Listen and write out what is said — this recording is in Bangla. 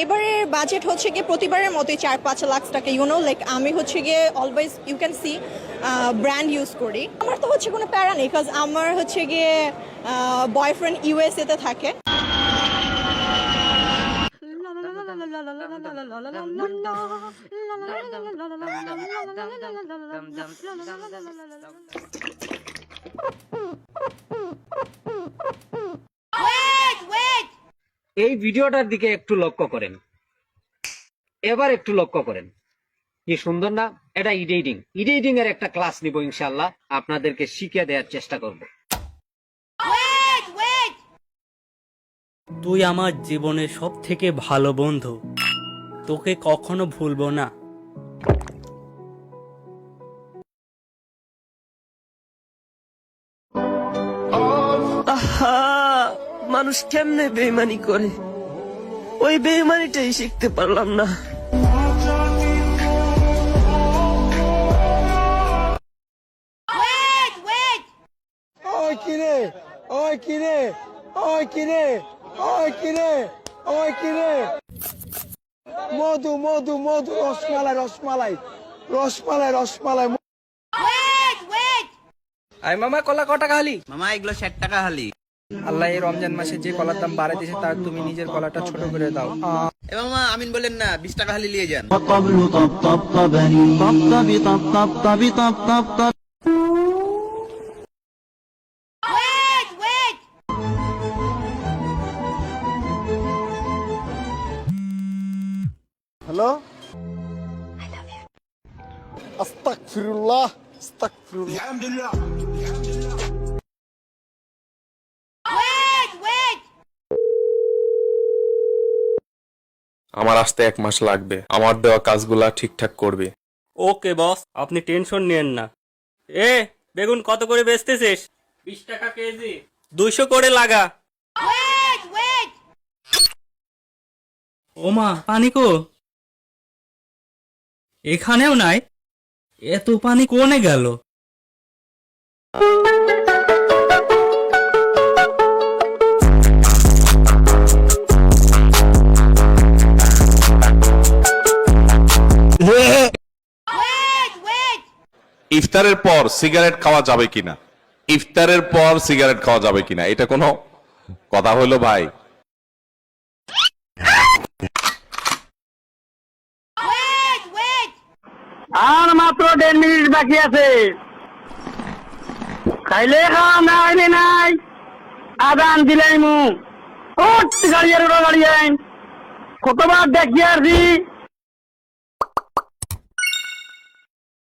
এবারের বাজেট হচ্ছে গিয়ে প্রতিবারের মতোই 4-5 লাখ টাকা, লাইক আমি হচ্ছে গিয়ে always you can see brand use করি। আমার তো হচ্ছে কোনো প্যারা নেই, বিকজ আমার হচ্ছে গিয়ে বয়ফ্রেন্ড ইউএসএ তে থাকে। এই ভিডিওটার দিকে একটু লক্ষ্য করেন, এবার একটু লক্ষ্য করেন, কি সুন্দর না? এটা এডিটিং এর একটা ক্লাস নিব ইনশাআল্লাহ, আপনাদেরকে শিখিয়ে দেওয়ার চেষ্টা করব। তুই আমার জীবনের সব থেকে ভালো বন্ধু, তোকে কখনো ভুলবো না। আহা, মানুষ কেমনে বেইমানি করে, ওই বেইমানিটাই শিখতে পারলাম না। ওই কিরে, ওই কিরে, ওই কিরে, ওই কিরে, ওই কিরে, মধু মধু মধু, রসমালাই রসমালাই রসমালাই রসমালাই। আই মামা কলা ক টাকা হালি? মামা এগুলো 60 টাকা হালি। আল্লাহ এই রমজান মাসে যে কলার দাম বাড়াই দিয়েছে তার তুমি নিজের কলাটা ছোট করে দাও। এ মামা আমিন বলেন না, 20 টাকা হালি নিয়ে যান। হ্যালো, আস্তাগফিরুল্লাহ আস্তাগফিরুল্লাহ। আমার আসতে 1 মাস লাগবে, আমার দেওয়া কাজগুলা ঠিকঠাক করবে। ওকে বস, আপনি টেনশন নেন না। এ বেগুন কত করে বেচতেছিস? 20 টাকা কেজি। 200 করে লাগা। ওমা, পানি কো? এখানেও নাই। এত পানি কোনে গেল? ইফতারের পর সিগারেট খাওয়া যাবে কিনা, ইফতারের পর সিগারেট খাওয়া যাবে কিনা, এটা কোনো কথা হলো ভাই? আর মাত্র 1.5 মিনিট বাকি আছে। খাইলে খাওয়া না হইলে নাই, আদান দিলাই মু গাড়ি আর গাড়ি আইন কতবার দেখি আসি।